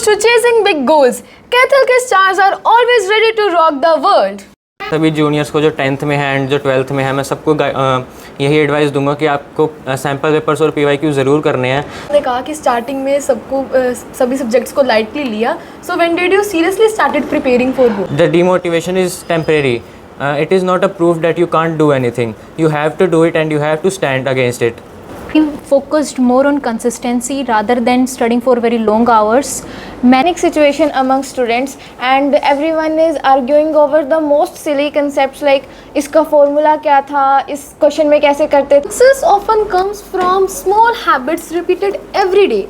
to chasing big goals. Kethel के stars are always ready to rock the world. सभी juniors को जो 10th में है एंड जो 12th में है, मैं सबको यही एडवाइस दूंगा कि आपको सैम्पल पेपर्स और PYQ ज़रूर करने हैं। आपने कहा कि स्टार्टिंग में सबको सभी सब्जेक्ट्स को लाइटली लिया, so when did you seriously started preparing for board? The demotivation is temporary. It is not a proof that you can't do anything. You have to do it and you have to stand against it. We focused more on consistency rather than studying for very long hours. Manic situation among students and everyone is arguing over the most silly concepts like इसका formula क्या था, इस question में कैसे करते थे. Success often comes from small habits repeated every day.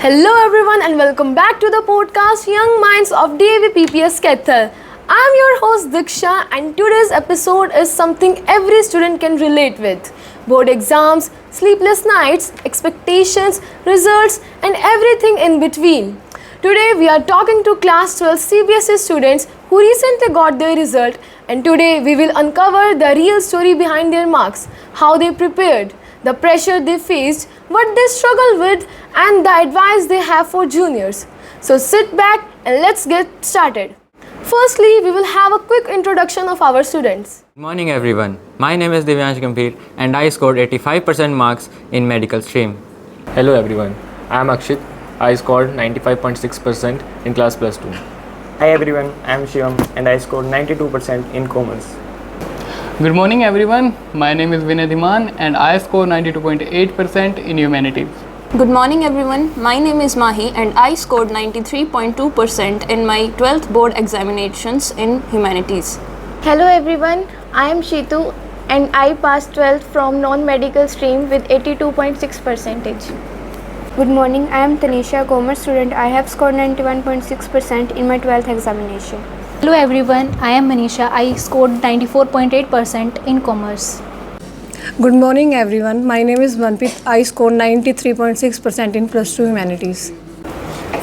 Hello everyone and welcome back to the podcast Young Minds of DAV PPS Kethel. I am your host Diksha and today's episode is something every student can relate with. Board exams, sleepless nights, expectations, results and everything in between. Today we are talking to class 12 CBSE students who recently got their result, and today we will uncover the real story behind their marks, how they prepared, the pressure they faced, what they struggled with and the advice they have for juniors. So sit back and let's get started. Firstly, we will have a quick introduction of our students. Good morning everyone. My name is Divyansh Gambhir and I scored 85% marks in medical stream. Hello everyone. I am Akshit. I scored 95.6% in class plus 2. Hi everyone, I am Shivam and I scored 92% in commerce. Good morning everyone, my name is Vinay Dhiman and I scored 92.8% in humanities. Good morning everyone, my name is Mahi and I scored 93.2% in my 12th board examinations in humanities. Hello everyone, I am Shitu and I passed 12th from non-medical stream with 82.6%. Good morning, I am Tanisha, commerce student. I have scored 91.6% in my 12th examination. Hello everyone, I am Manisha. I scored 94.8% in commerce. Good morning everyone, my name is Manpreet. I scored 93.6% in plus 2 humanities.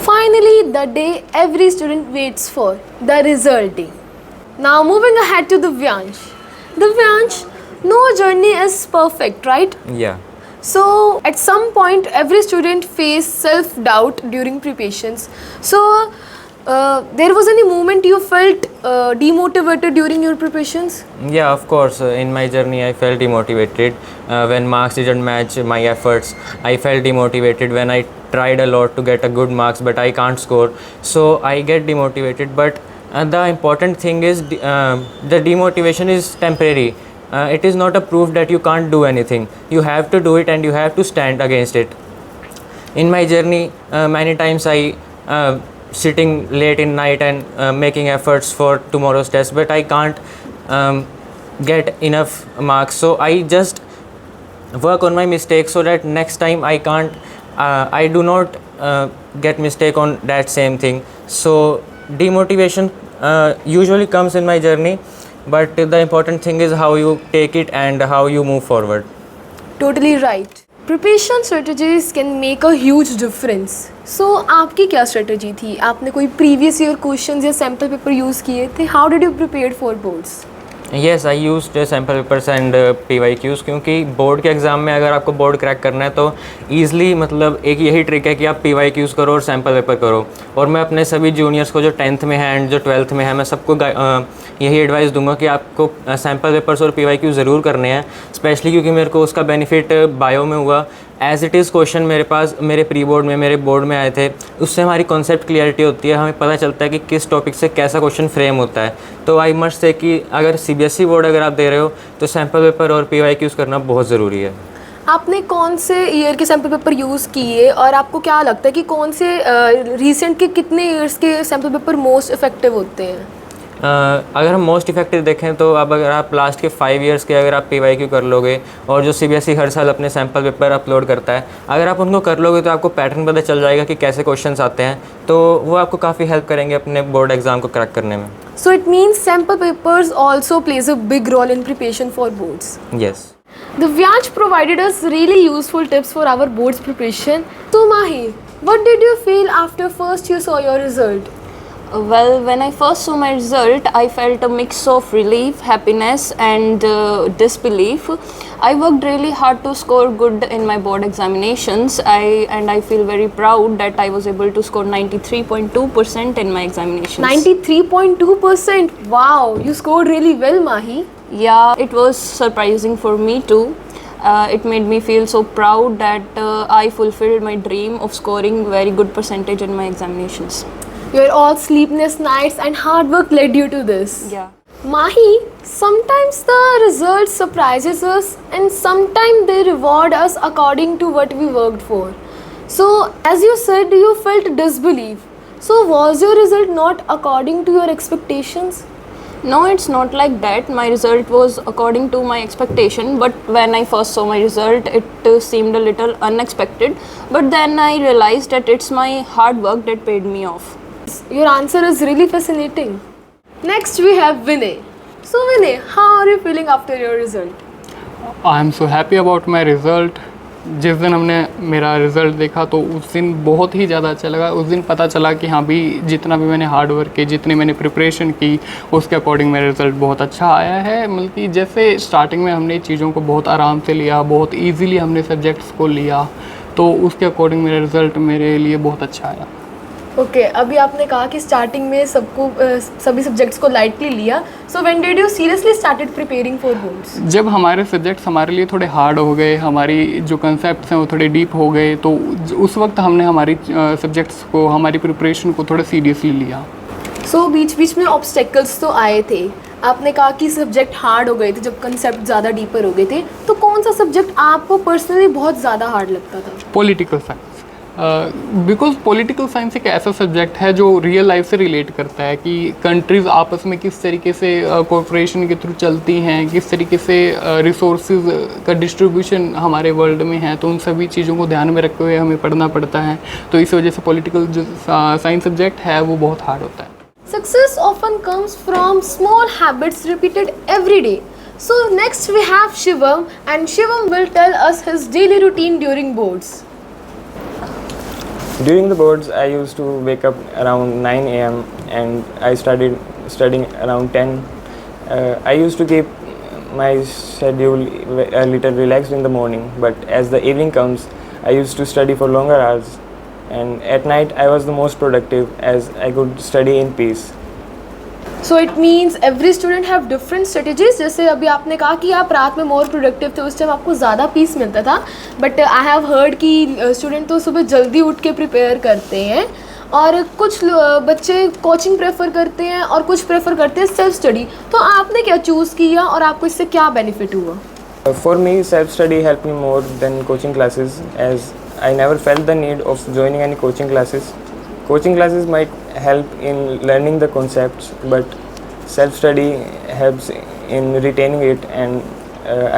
Finally, the day every student waits for, the result day. Now moving ahead to Divyansh. Divyansh, no journey is perfect, right? Yeah. So at some point every student face self-doubt during preparations. So there was any moment you felt demotivated during your preparations? Yeah, of course. In my journey I felt demotivated when marks didn't match my efforts. I felt demotivated when I tried a lot to get a good marks but I can't score. So I get demotivated, but the important thing is the demotivation is temporary. It is not a proof that you can't do anything. You have to do it and you have to stand against it. In my journey, many times I sitting late in night and making efforts for tomorrow's test, but I can't get enough marks. So I just work on my mistakes so that next time I do not get mistake on that same thing. So demotivation usually comes in my journey, but the important thing is how you take it and how you move forward. Totally right. Preparation strategies can make a huge difference. So आपकी क्या strategy थी? आपने कोई previous year questions या sample paper use किए थे? How did you prepare for boards? Yes, I used sample papers and PYQs, क्योंकि board के एग्ज़ाम में अगर आपको बोर्ड क्रैक करना है तो ईज़िली मतलब एक यही ट्रिक है कि आप PYQs करो और सैम्पल पेपर करो. और मैं अपने सभी जूनियर्स को जो 10th में है एंड जो 12th में है, मैं सबको यही एडवाइस दूंगा कि आपको सैम्पल पेपर्स और PYQ ज़रूर करने हैं, स्पेशली क्योंकि मेरे को उसका बेनिफिट बायो में हुआ. एज़ इट इज़ क्वेश्चन मेरे पास मेरे प्री बोर्ड में मेरे बोर्ड में आए थे, उससे हमारी कॉन्सेप्ट क्लियरिटी होती है, हमें पता चलता है कि किस टॉपिक से कैसा क्वेश्चन फ्रेम होता है. तो आई मस्ट से कि अगर CBSE बोर्ड अगर आप दे रहे हो तो सैम्पल पेपर और PYQs करना बहुत ज़रूरी है. आपने कौन से ईयर के सैम्पल पेपर यूज़ किए और आपको क्या लगता है कि कौन से रीसेंट के कितने ईयर्स के सैम्पल पेपर मोस्ट इफेक्टिव होते हैं? अगर हम मोस्ट इफेक्टिव देखें तो अब अगर आप लास्ट के 5 इयर्स के अगर आप PYQ कर लोगे और जो CBSE हर साल अपने सैम्पल पेपर अपलोड करता है, अगर आप उनको कर लोगे तो आपको पैटर्न पता चल जाएगा कि कैसे क्वेश्चंस आते हैं, तो वो आपको काफ़ी हेल्प करेंगे अपने बोर्ड एग्ज़ाम को क्रैक करने में. So it means sample papers also plays a big role in preparation for boards. Yes. Divyansh provided us really useful tips for our boards preparation. So Mahi, what did you feel after first you saw your result? Well, when I first saw my result, I felt a mix of relief, happiness, and disbelief. I worked really hard to score good in my board examinations. I feel very proud that I was able to score 93.2% in my examinations. 93.2%. Wow, you scored really well, Mahi. Yeah, it was surprising for me too. It made me feel so proud that I fulfilled my dream of scoring very good percentage in my examinations. Your all sleepless nights and hard work led you to this. Yeah. Mahi, sometimes the results surprises us and sometimes they reward us according to what we worked for. So, as you said, you felt disbelief. So, was your result not according to your expectations? No, it's not like that. My result was according to my expectation, but when I first saw my result, it seemed a little unexpected. But then I realized that it's my hard work that paid me off. Your answer is really fascinating. Next, we have Vinay. So, Vinay, how are you feeling after your result? I am so happy about my result. जिस दिन हमने मेरा result देखा तो उस दिन बहुत ही ज़्यादा अच्छा लगा। उस दिन पता चला कि हाँ भी जितना भी मैंने हार्ड वर्क की, जितनी मैंने प्रिपरेशन की, उसके अकॉर्डिंग मेरा रिज़ल्ट बहुत अच्छा आया है। मतलब कि जैसे स्टार्टिंग में हमने चीज़ों को बहुत आराम से लिया, बहुत ईजीली हमने सब्जेक्ट्स को लिया, तो उसके अकॉर्डिंग मेरा रिज़ल्ट मेरे लिए बहुत अच्छा आया। ओके, अभी आपने कहा कि स्टार्टिंग में सभी सब्जेक्ट्स को लाइटली लिया। So when did you seriously started preparing for boards? जब हमारे सब्जेक्ट्स हमारे लिए थोड़े हार्ड हो गए, हमारी जो कंसेप्ट्स हैं वो थोड़े डीप हो गए, तो उस वक्त हमने हमारी सब्जेक्ट्स को, हमारी प्रिपरेशन को थोड़ा सीरियसली लिया। सो बीच बीच में ऑब्स्टेकल्स तो आए थे। आपने कहा कि सब्जेक्ट हार्ड हो गए थे जब कंसेप्ट ज़्यादा डीपर हो गए थे, तो कौन सा सब्जेक्ट आपको पर्सनली बहुत ज़्यादा हार्ड लगता था? Political science. Because political science एक ऐसा सब्जेक्ट है जो रियल लाइफ से रिलेट करता है कि कंट्रीज़ आपस में किस तरीके से कॉरपोरेशन के थ्रू चलती हैं, किस तरीके से रिसोर्सेज का डिस्ट्रीब्यूशन हमारे वर्ल्ड में है, तो उन सभी चीज़ों को ध्यान में रखते हुए हमें पढ़ना पड़ता है। तो इस वजह से पॉलिटिकल जो साइंस सब्जेक्ट है वो बहुत हार्ड होता है। Success often comes from small habits repeated every day. So next we have Shivam, and Shivam will tell us his daily routine during boards. During the boards, I used to wake up around 9 a.m. and I started studying around 10. I used to keep my schedule a little relaxed in the morning, but as the evening comes, I used to study for longer hours. And at night, I was the most productive as I could study in peace. So it means every student have different strategies. जैसे अभी आपने कहा कि आप रात में more productive थे, उस टाइम आपको ज़्यादा पीस मिलता था, बट आई हैव हर्ड कि स्टूडेंट तो सुबह जल्दी उठ के प्रिपेयर करते हैं, और कुछ बच्चे कोचिंग प्रेफर करते हैं और कुछ प्रेफर करते हैं सेल्फ स्टडी। तो आपने क्या चूज़ किया और आपको इससे क्या बेनिफिट हुआ? For me, self-study helped me more than coaching classes as I never felt the need of joining any coaching classes. Coaching classes might help in learning the concepts, but self-study helps in retaining it, and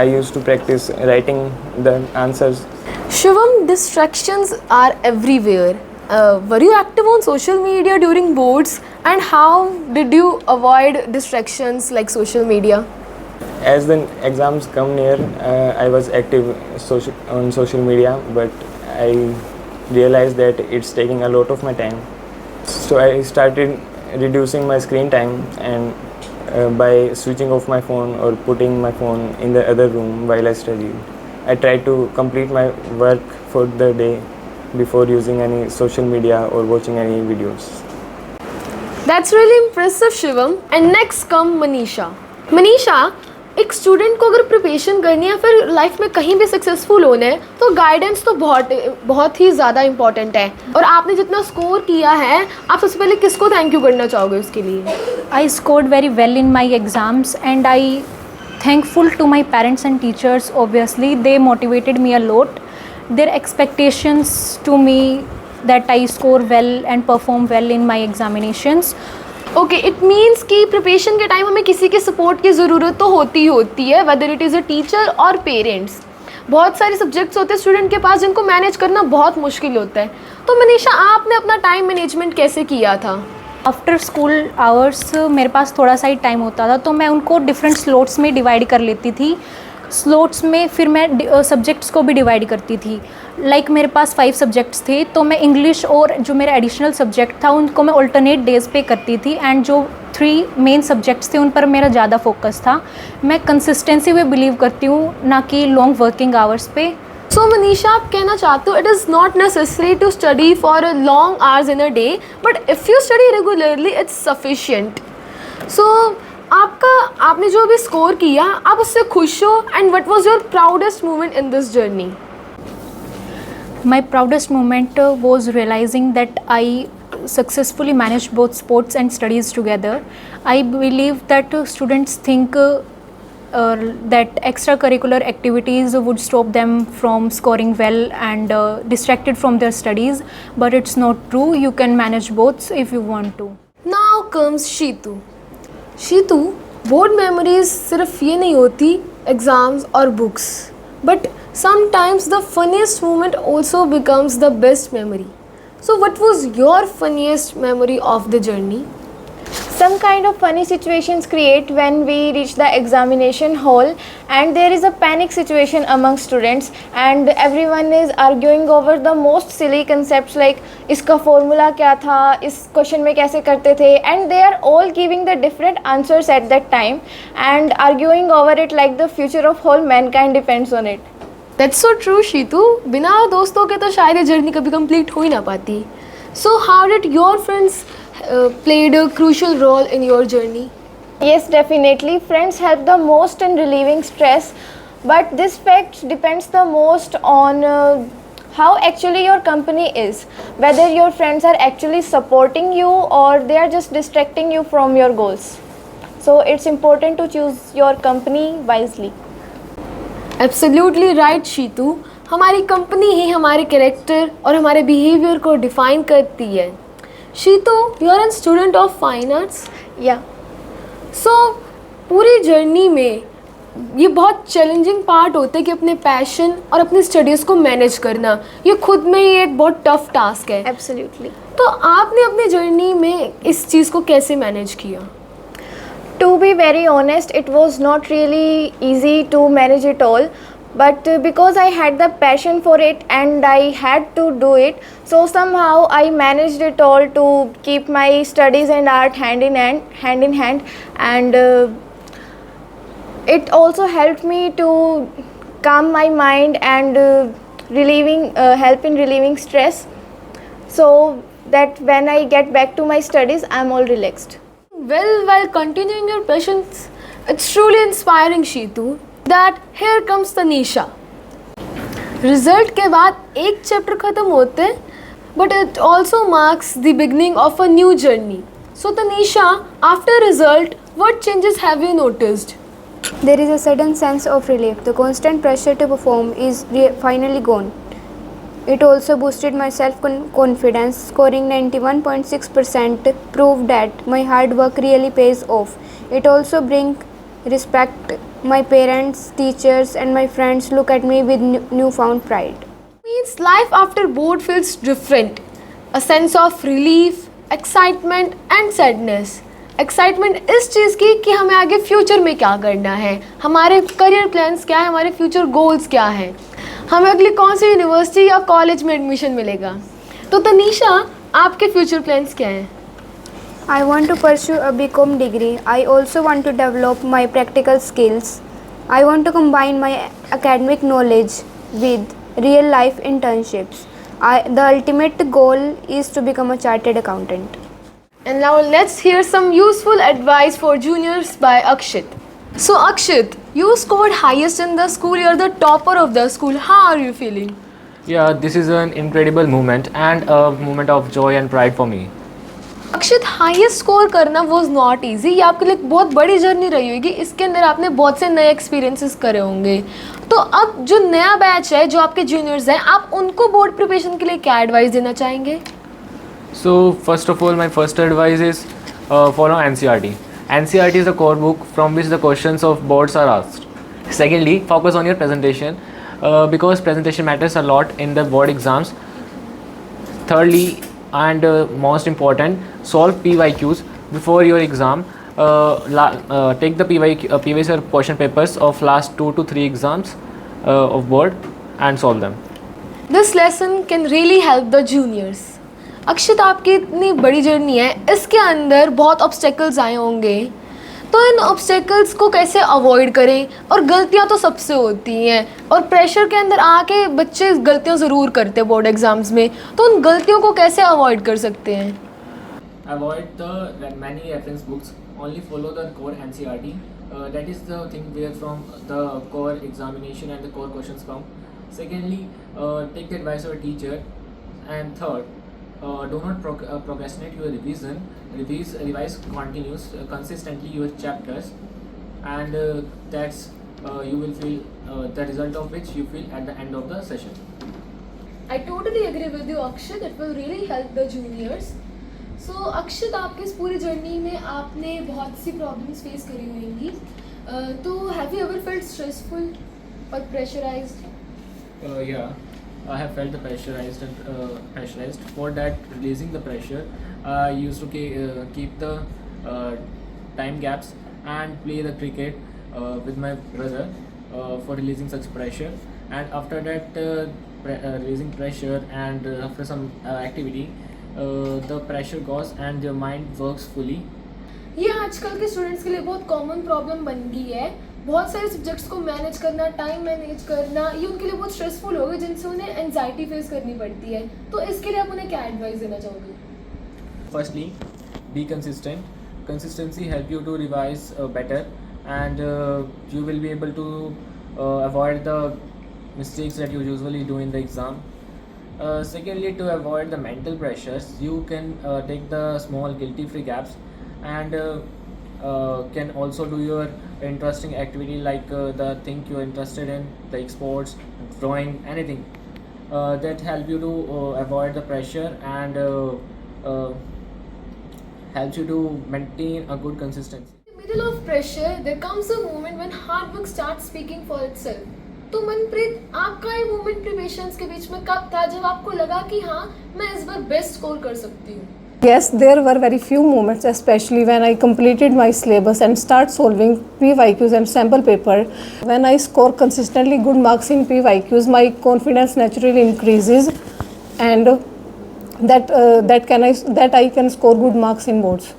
I used to practice writing the answers. Shivam, distractions are everywhere. Were you active on social media during boards, and how did you avoid distractions like social media? As the exams come near, I was active on social media, but I realized that it's taking a lot of my time. So I started reducing my screen time, and by switching off my phone or putting my phone in the other room while I studied. I tried to complete my work for the day before using any social media or watching any videos. That's really impressive, Shivam. And next come Manisha. Manisha, एक student को अगर preparation करनी है, फिर life में कहीं भी successful होना है, तो गाइडेंस तो बहुत ही ज़्यादा इंपॉर्टेंट है। और आपने जितना स्कोर किया है, आप सबसे पहले किसको थैंक यू करना चाहोगे उसके लिए? I scored very well in my exams and I thankful to my parents and teachers. Obviously, they motivated me a lot. Their expectations to me that I score well and perform well in my examinations. Okay, it means कि preparation के time हमें किसी के support की ज़रूरत तो होती है, whether it is a teacher और पेरेंट्स। बहुत सारे सब्जेक्ट्स होते हैं स्टूडेंट के पास जिनको मैनेज करना बहुत मुश्किल होता है। तो मनीषा, आपने अपना टाइम मैनेजमेंट कैसे किया था? आफ्टर स्कूल आवर्स मेरे पास थोड़ा सा ही टाइम होता था, तो मैं उनको डिफरेंट स्लॉट्स में डिवाइड कर लेती थी। स्लॉट्स में फिर मैं सब्जेक्ट्स को भी डिवाइड करती थी। लाइक मेरे पास 5 सब्जेक्ट्स थे, तो मैं इंग्लिश और जो मेरा एडिशनल सब्जेक्ट था उनको मैं अल्टरनेट डेज पे करती थी, एंड जो 3 मेन सब्जेक्ट्स थे उन पर मेरा ज़्यादा फोकस था। मैं कंसिस्टेंसी में बिलीव करती हूँ, ना कि लॉन्ग वर्किंग आवर्स पे। सो मनीषा, आप कहना चाहते हो it is not necessary to study for long hours in a day, but if you study regularly it's sufficient. So आपने जो अभी स्कोर किया, आप उससे खुश हो, and what was your proudest moment in this journey? My proudest moment was realizing that I successfully managed both sports and studies together. I believe that students think that extracurricular activities would stop them from scoring well and distracted from their studies, but it's not true. You can manage both if you want to. Now comes Shitu. Shitu, board memories सिर्फ ये नहीं होती exams और books, but sometimes the funniest moment also becomes the best memory. So what was your funniest memory of the journey? Some kind of funny situations create when we reach the examination hall and there is a panic situation among students and everyone is arguing over the most silly concepts like इसका formula क्या था, इस question में कैसे करते थे, and they are all giving the different answers at that time and arguing over it like the future of whole mankind depends on it. That's so true, Shitu. बिना दोस्तों के तो शायद ये जर्नी कभी कंप्लीट हो ही ना पाती. So how did your friends played a crucial role in your journey? Yes, definitely. Friends help the most in relieving stress, but this fact depends the most on how actually your company is. Whether your friends are actually supporting you or they are just distracting you from your goals. So it's important to choose your company wisely. Absolutely right Sheetu, हमारी company ही हमारे character और हमारे behaviour को define करती है. Sheetu, you are an student of fine arts. Yeah so पूरी journey में ये बहुत चैलेंजिंग पार्ट होता है कि अपने पैशन और अपनी स्टडीज़ को मैनेज करना, ये खुद में ही एक बहुत टफ टास्क है. एब्सोल्युटली. तो आपने अपनी जर्नी में इस चीज़ को कैसे मैनेज किया? To be very honest, it was not really easy to manage it all, but because I had the passion for it and I had to do it, so somehow I managed it all to keep my studies and art hand in hand, and it also helped me to calm my mind and help in relieving stress, so that when I get back to my studies, I'm all relaxed. Well, while continuing your passions, it's truly inspiring, Shitu, that here comes Tanisha. Result के बाद एक chapter खत्म होते हैं, but it also marks the beginning of a new journey. So Tanisha, after result, what changes have you noticed? There is a sudden sense of relief. The constant pressure to perform is finally gone. It also boosted my self-confidence. Scoring 91.6% proved that my hard work really pays off. It also brings respect. My parents, teachers and my friends look at me with newfound pride. Means life after board feels different. A sense of relief, excitement and sadness. Excitement इस चीज़ की कि हमें आगे future में क्या करना है, हमारे करियर प्लान्स क्या है, हमारे फ्यूचर गोल्स क्या हैं, हमें अगली कौन सी यूनिवर्सिटी या कॉलेज में एडमिशन मिलेगा. तो तनीषा, आपके फ्यूचर प्लान्स क्या हैं? I want to pursue a BCom degree. I also want to develop my practical skills. I want to combine my academic knowledge with real life internships. The ultimate goal is to become a chartered accountant. And now let's hear some useful advice for juniors by Akshit. So Akshit, you scored highest in the school, you're the topper of the school. How are you feeling? Yeah, this is an incredible moment and a moment of joy and pride for me. Akshit, highest score करना was not easy. ये आपके लिए बहुत बड़ी journey रही होगी. इसके अंदर आपने बहुत से नए एक्सपीरियंसेस करे होंगे. तो अब जो नया बैच है, जो आपके जूनियर्स हैं, आप उनको बोर्ड प्रिपरेशन के लिए क्या एडवाइस देना चाहेंगे? So first of all, my first advice is follow NCERT. NCERT is the core book from which the questions of boards are asked. Secondly, focus on your presentation because presentation matters a lot in the board exams. Thirdly, and most important, solve PYQs before your exam. take the previous year question papers of last 2 to 3 exams of board and solve them. This lesson can really help the juniors. अक्षित, आपकी इतनी बड़ी journey है, इसके अंदर बहुत obstacles आए होंगे, तो इन ऑब्स्टेकल्स को कैसे अवॉइड करें? और गलतियां तो सबसे होती हैं और प्रेशर के अंदर आके बच्चे गलतियां ज़रूर करते हैं बोर्ड एग्ज़ाम्स में, तो उन गलतियों को कैसे अवॉइड कर सकते हैं? Avoid the many reference books. Only follow the core NCERT. That is the thing where from the core examination and the core questions come. Secondly, take the advice of a teacher. And third, do not procrastinate your revision. Revise continuous consistently your chapters, and that's you will feel the result of which you feel at the end of the session. I totally agree with you, Akshit. It will really help the juniors. So, अक्षित, आपके इस पूरी journey में आपने बहुत सी problems face करी होंगी, तो have you ever felt stressful और pressurised? Yeah, I have felt the pressurized. For that, releasing the pressure, I used to keep the time gaps and play the cricket with my brother for releasing such pressure. And after that, releasing pressure and after some activity, the pressure goes and your mind works fully. ये आजकल के students के लिए बहुत common problem बन गई है. बहुत सारे सब्जेक्ट्स को मैनेज करना, टाइम मैनेज करना, ये उनके लिए बहुत स्ट्रेसफुल हो गए, जिनसे उन्हें एंजाइटी फेस करनी पड़ती है. तो इसके लिए आप उन्हें क्या एडवाइस देना चाहोगे? Firstly, be consistent. Consistency help you to revise better, and you will be able to avoid the mistakes that you usually do in the exam. Secondly, to avoid the mental pressures, you can take the small guilty-free gaps, and can also do your interesting activity like the thing you're interested in, like sports, drawing, anything that help you to avoid the pressure and helps you to maintain a good consistency. In the middle of pressure, there comes a moment when hard work starts speaking for itself. तो मनप्रीत, आपका ये moment preparations के बीच में कब था जब आपको लगा कि हाँ, मैं इस बार बेस्ट स्कोर कर सकती हूँ? Yes, there were very few moments, especially when I completed my syllabus and start solving PYQs and sample paper. When I score consistently good marks in PYQs, my confidence naturally increases, and that I can score good marks in boards.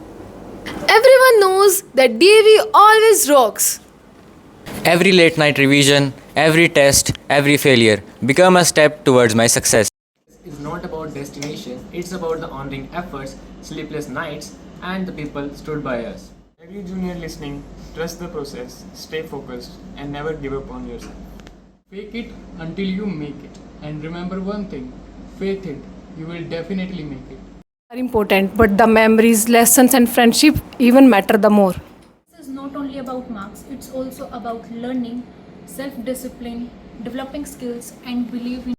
Everyone knows that DAV always rocks. Every late night revision, every test, every failure become a step towards my success. It's not about destination, it's about the honoring efforts, sleepless nights, and the people stood by us. Every junior listening, trust the process, stay focused, and never give up on yourself. Fake it until you make it. And remember one thing, faith it, you will definitely make it. Are important, but the memories, lessons, and friendship even matter the more. This is not only about marks, it's also about learning, self-discipline, developing skills, and belief in.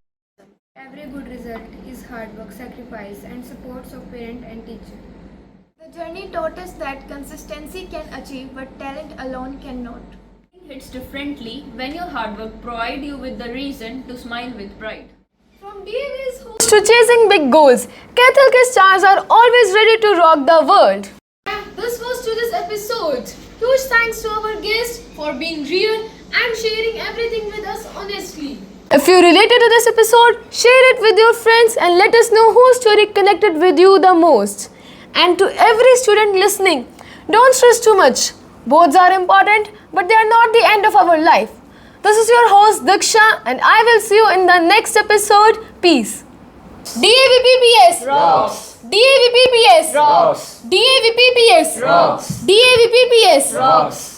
Every good result is hard work, sacrifice, and supports of parent and teacher. The journey taught us that consistency can achieve what talent alone cannot. Hits differently when your hard work provide you with the reason to smile with pride. From DAV's host to chasing big goals, Kethel ke stars are always ready to rock the world. This was to this episode. Huge thanks to our guest for being real and sharing everything with us honestly. If you related to this episode, share it with your friends and let us know whose story connected with you the most. And to every student listening, don't stress too much. Boards are important, but they are not the end of our life. This is your host Diksha, and I will see you in the next episode. Peace. DAVPPS rocks. DAVPPS rocks. DAVPPS rocks. DAVPPS rocks.